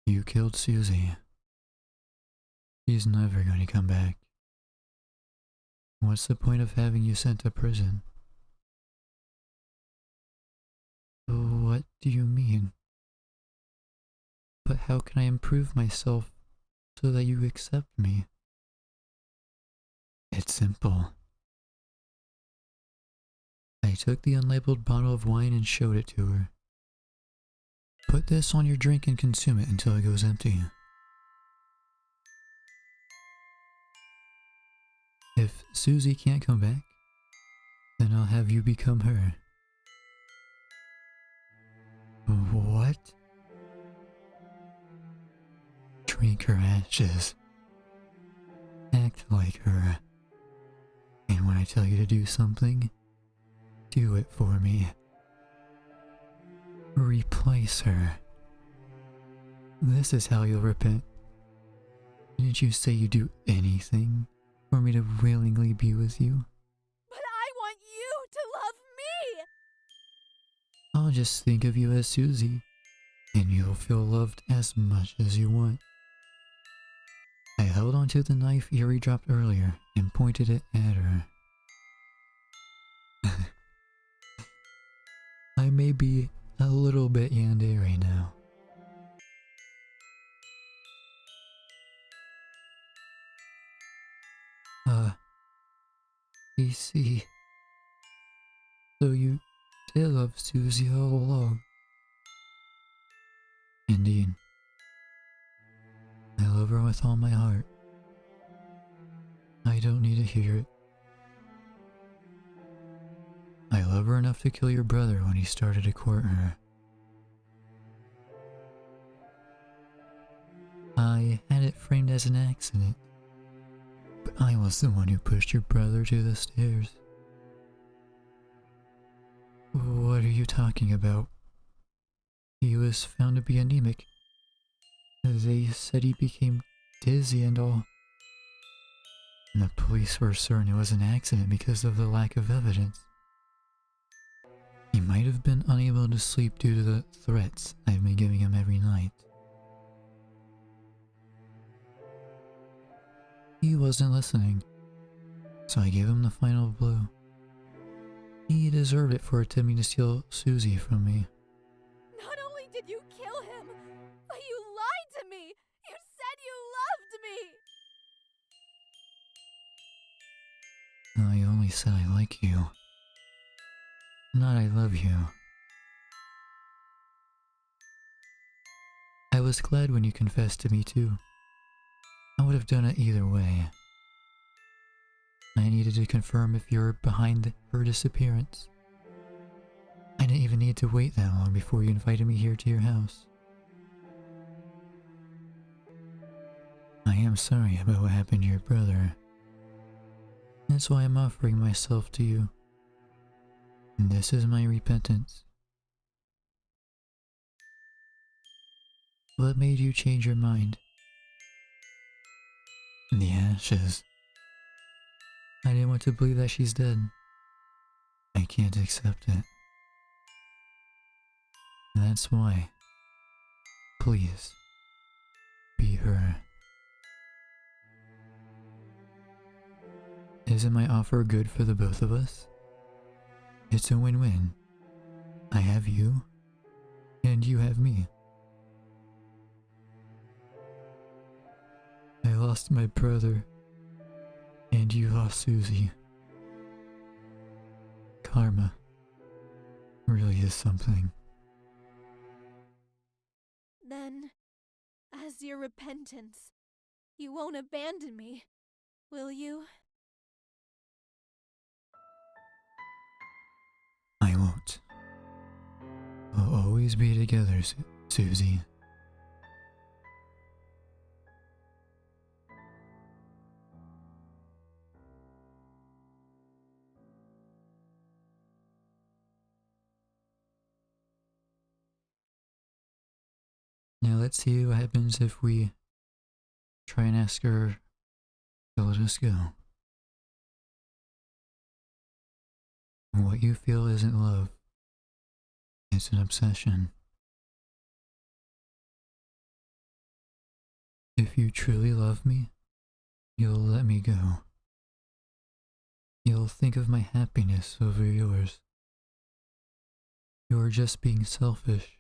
You killed Susie. She's never going to come back. What's the point of having you sent to prison? What do you mean? But how can I improve myself so that you accept me? It's simple. I took the unlabeled bottle of wine and showed it to her. Put this on your drink and consume it until it goes empty. If Susie can't come back, then I'll have you become her. What? Drink her ashes. Act like her. And when I tell you to do something, do it for me. Replace her. This is how you'll repent. Didn't you say you'd do anything for me to willingly be with you? But I want you to love me! I'll just think of you as Susie, and you'll feel loved as much as you want. I held onto the knife Yuri dropped earlier and pointed it at her. I may be a little bit yandere now. PC. So you did love Susie all along. Indeed. I love her with all my heart. I don't need to hear it. I love her enough to kill your brother when he started to court her. I had it framed as an accident, but I was the one who pushed your brother to the stairs. What are you talking about? He was found to be anemic. They said he became dizzy and all. And the police were certain it was an accident because of the lack of evidence. He might have been unable to sleep due to the threats I've been giving him every night. He wasn't listening, so I gave him the final blow. He deserved it for attempting to steal Susie from me. Not only did you kill him, but you lied to me! You like you. Not I love you. I was glad when you confessed to me too. I would have done it either way. I needed to confirm if you were behind her disappearance. I didn't even need to wait that long before you invited me here to your house. I am sorry about what happened to your brother. That's why I'm offering myself to you. And this is my repentance. What made you change your mind? The ashes. I didn't want to believe that she's dead. I can't accept it. That's why. Please. Be her. Isn't my offer good for the both of us? It's a win-win. I have you, and you have me. I lost my brother, and you lost Susie. Karma really is something. Then, as your repentance, you won't abandon me, will you? I won't. We'll always be together, Susie. Now let's see what happens if we try and ask her to let us go. What you feel isn't love. It's an obsession. If you truly love me, you'll let me go. You'll think of my happiness over yours. You're just being selfish.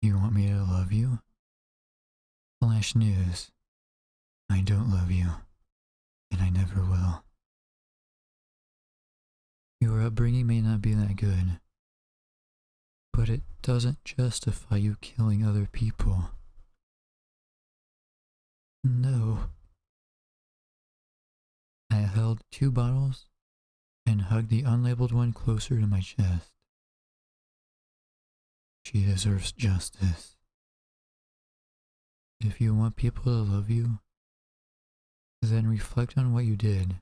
You want me to love you? Flash news. I don't love you, and I never will. Your upbringing may not be that good, but it doesn't justify you killing other people. No. I held 2 bottles and hugged the unlabeled one closer to my chest. She deserves justice. If you want people to love you, then reflect on what you did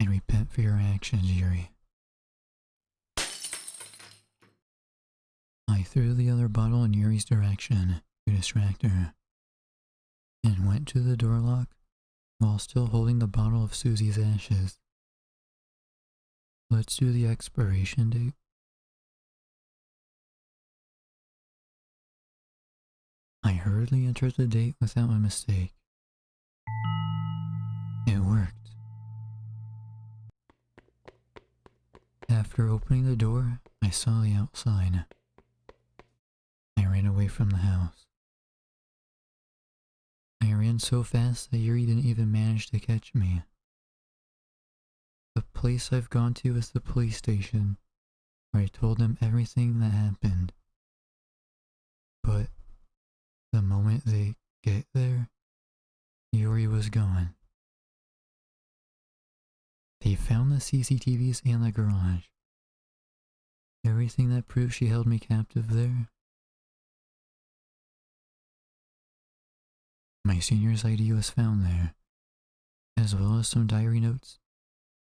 and repent for your actions, Yuri. I threw the other bottle in Yuri's direction to distract her and went to the door lock while still holding the bottle of Susie's ashes. Let's do the expiration date. I hurriedly entered the date without a mistake. It worked. After opening the door, I saw the outside. I ran away from the house. I ran so fast that Yuri didn't even manage to catch me. The place I've gone to is the police station, where I told them everything that happened. But the moment they get there, Yuri was gone. They found the CCTVs in the garage. Everything that proves she held me captive there. My senior's ID was found there, as well as some diary notes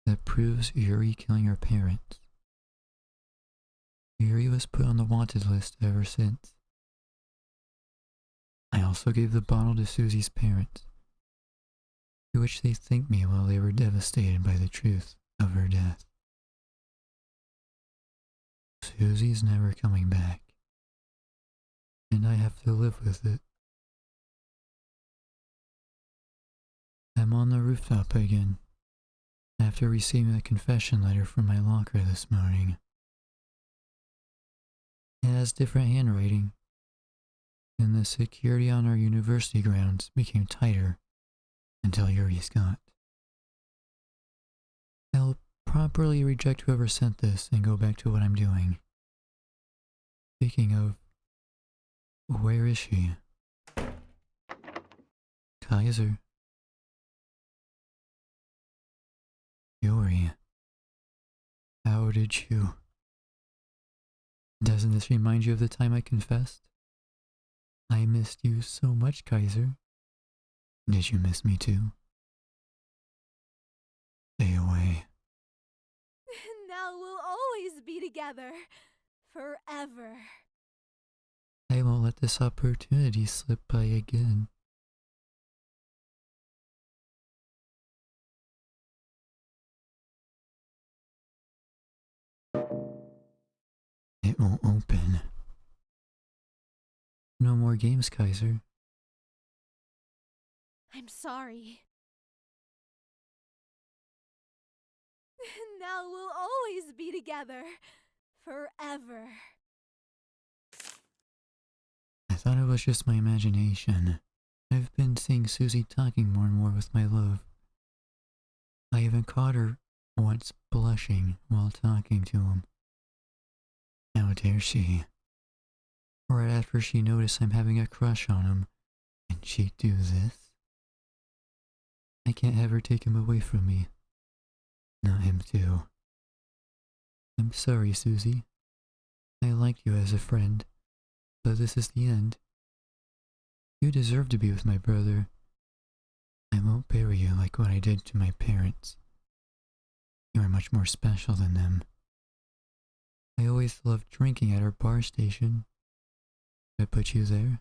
that proves Yuri killing her parents. Yuri was put on the wanted list ever since. I also gave the bottle to Susie's parents, to which they thanked me while they were devastated by the truth of her death. Susie's never coming back, and I have to live with it. I'm on the rooftop again, after receiving a confession letter from my locker this morning. It has different handwriting, and the security on our university grounds became tighter until Yuri's got. properly reject whoever sent this and go back to what I'm doing. Speaking of, where is she? Kaiser. Yuri. How did you... Doesn't this remind you of the time I confessed? I missed you so much, Kaiser. Did you miss me too? Stay away. Now we'll always be together. Forever. I won't let this opportunity slip by again. It won't open. No more games, Kaiser. I'm sorry. Now we'll always be together. Forever. I thought it was just my imagination. I've been seeing Susie talking more and more with my love. I even caught her once blushing while talking to him. How dare she? Right after she noticed I'm having a crush on him, and she'd do this? I can't have her take him away from me. Not him too. I'm sorry, Susie. I liked you as a friend, but this is the end. You deserve to be with my brother. I won't bury you like what I did to my parents. You are much more special than them. I always loved drinking at our bar station. Did I put you there?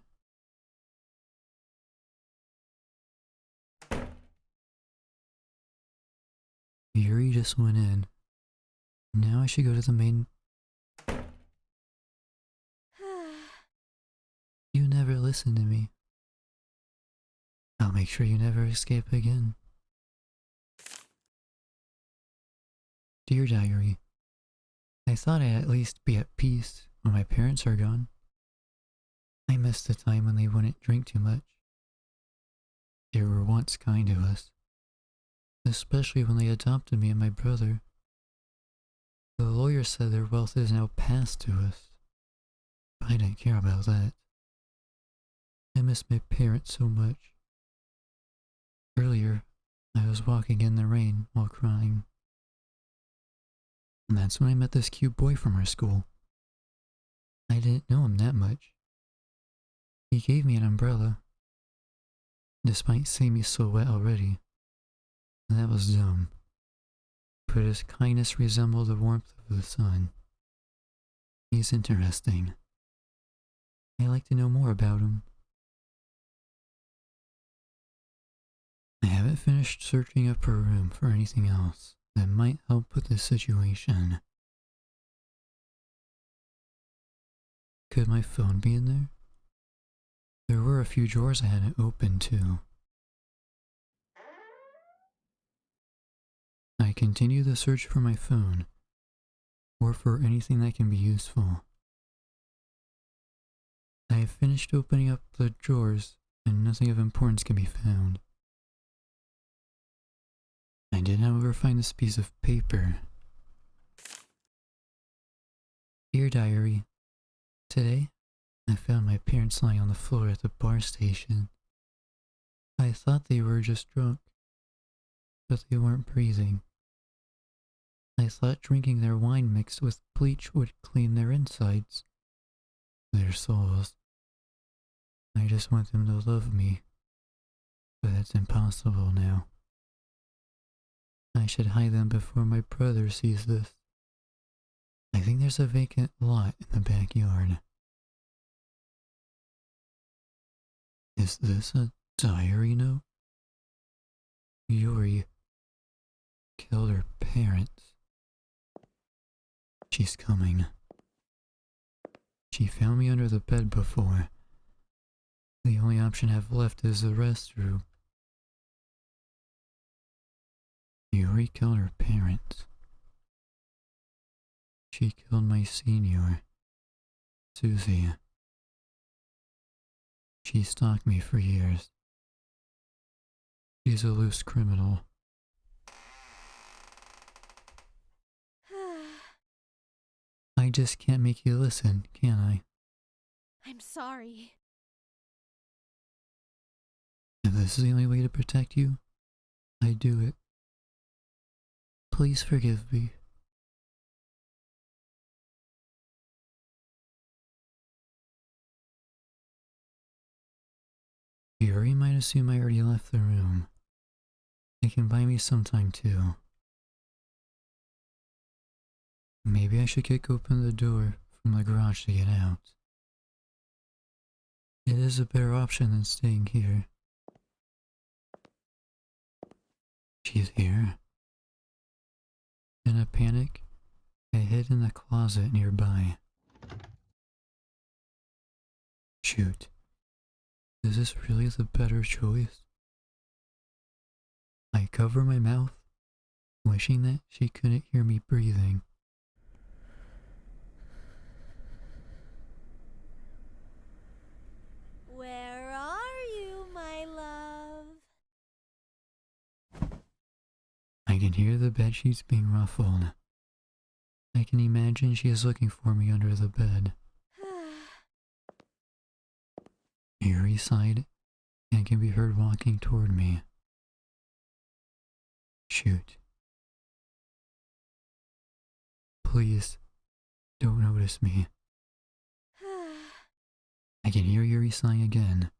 Yuri just went in. Now I should go to the main... You never listen to me. I'll make sure you never escape again. Dear Diary, I thought I'd at least be at peace when my parents are gone. I miss the time when they wouldn't drink too much. They were once kind to us, especially when they adopted me and my brother. The lawyer said their wealth is now passed to us. I didn't care about that. I miss my parents so much. Earlier, I was walking in the rain while crying. And that's when I met this cute boy from our school. I didn't know him that much. He gave me an umbrella, despite seeing me so wet already. That was dumb. But his kindness resembled the warmth of the sun. He's interesting. I'd like to know more about him. I haven't finished searching up her room for anything else that might help with this situation. Could my phone be in there? There were a few drawers I hadn't opened too. I continue the search for my phone, or for anything that can be useful. I have finished opening up the drawers, and nothing of importance can be found. I did, however, find this piece of paper. Dear Diary, today I found my parents lying on the floor at the bar station. I thought they were just drunk, but they weren't breathing. I thought drinking their wine mixed with bleach would clean their insides, their souls. I just want them to love me, but that's impossible now. I should hide them before my brother sees this. I think there's a vacant lot in the backyard. Is this a diary note? Yuri killed her parents. She's coming. She found me under the bed before. The only option I have left is the restroom. Yuri killed her parents. She killed my senior, Susie. She stalked me for years. She's a loose criminal. I just can't make you listen, can I? I'm sorry. If this is the only way to protect you, I do it. Please forgive me. Yuri might assume I already left the room. It can buy me some time too. Maybe I should kick open the door from the garage to get out. It is a better option than staying here. She's here. In a panic, I hid in the closet nearby. Shoot. Is this really the better choice? I cover my mouth, wishing that she couldn't hear me breathing. Where are you, my love? I can hear the bedsheets being ruffled. I can imagine she is looking for me under the bed. Yuri sighed and can be heard walking toward me. Shoot. Please, don't notice me. I can hear Yuri sighing again,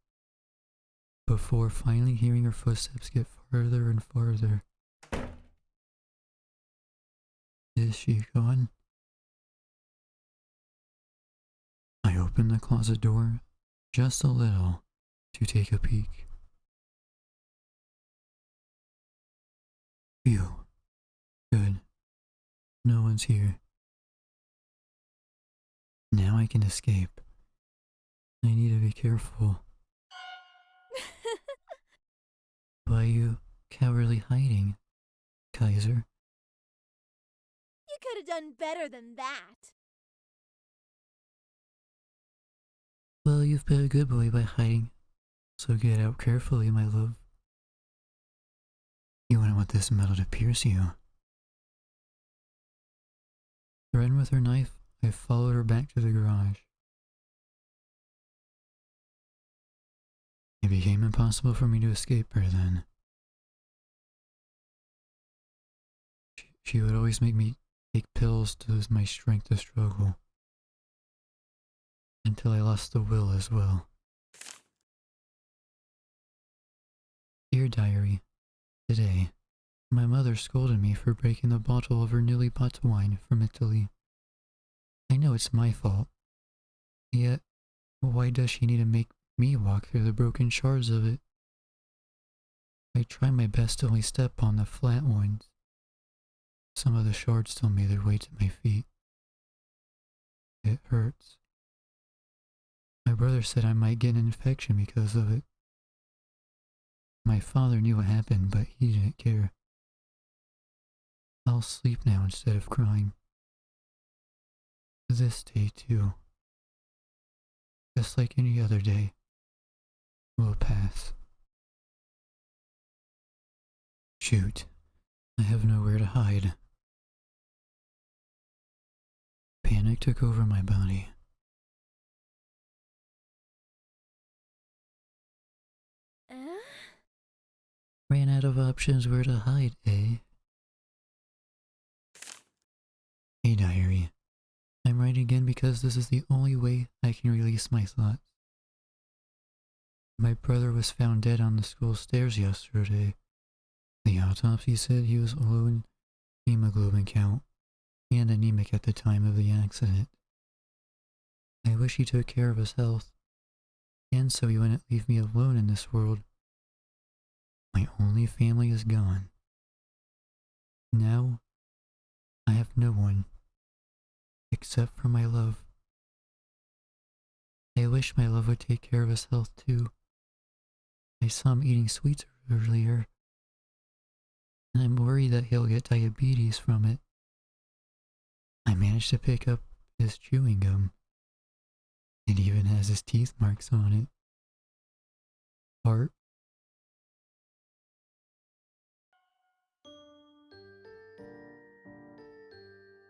before finally hearing her footsteps get farther and farther. Is she gone? I open the closet door just a little to take a peek. Phew. Good. No one's here. Now I can escape. I need to be careful. Why are you cowardly hiding, Kaiser? You could have done better than that. Well, you've been a good boy by hiding, so get out carefully, my love. You wouldn't want this metal to pierce you. Threatened with her knife, I followed her back to the garage. It became impossible for me to escape her then. She would always make me take pills to lose my strength to struggle. Until I lost the will as well. Dear Diary, today, my mother scolded me for breaking the bottle of her newly bought wine from Italy. I know it's my fault. Yet, why does she need to make me walk through the broken shards of it? I try my best to only step on the flat ones. Some of the shards still made their way to my feet. It hurts. My brother said I might get an infection because of it. My father knew what happened, but he didn't care. I'll sleep now instead of crying. This day, too, just like any other day, will pass. Shoot, I have nowhere to hide. Panic took over my body. Ran out of options where to hide, eh? Hey, diary. I'm writing again because this is the only way I can release my thoughts. My brother was found dead on the school stairs yesterday. The autopsy said he was low in hemoglobin count and anemic at the time of the accident. I wish he took care of his health, and so he wouldn't leave me alone in this world. My only family is gone. Now, I have no one, except for my love. I wish my love would take care of his health too. I saw him eating sweets earlier, and I'm worried that he'll get diabetes from it. I managed to pick up his chewing gum. It even has his teeth marks on it. Heart.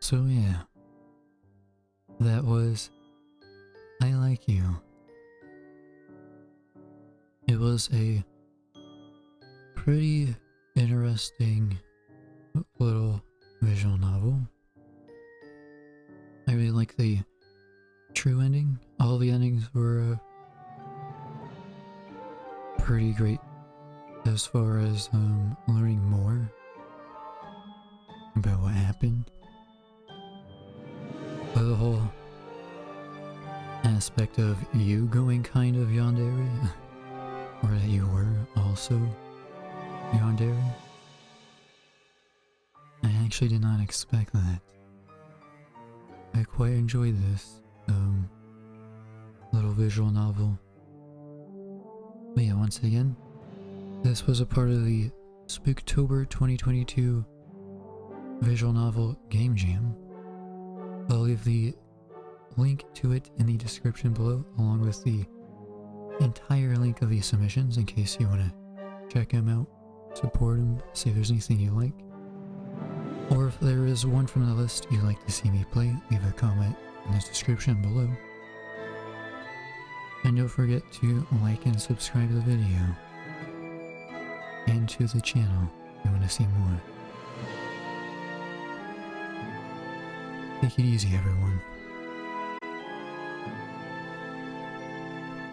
So yeah, that was I Like You. It was a pretty interesting little visual novel. I really like the true ending. All the endings were pretty great as far as learning more about what happened. But the whole aspect of you going kind of yandere, or that you were also yandere, I actually did not expect that. I quite enjoyed this little visual novel. But yeah, once again, this was a part of the Spooktober 2022 visual novel Game Jam. I'll leave the link to it in the description below, along with the entire link of these submissions in case you want to check them out, support them, see if there's anything you like. Or if there is one from the list you'd like to see me play, leave a comment in the description below. And don't forget to like and subscribe to the video, and to the channel if you want to see more. Take it easy, everyone.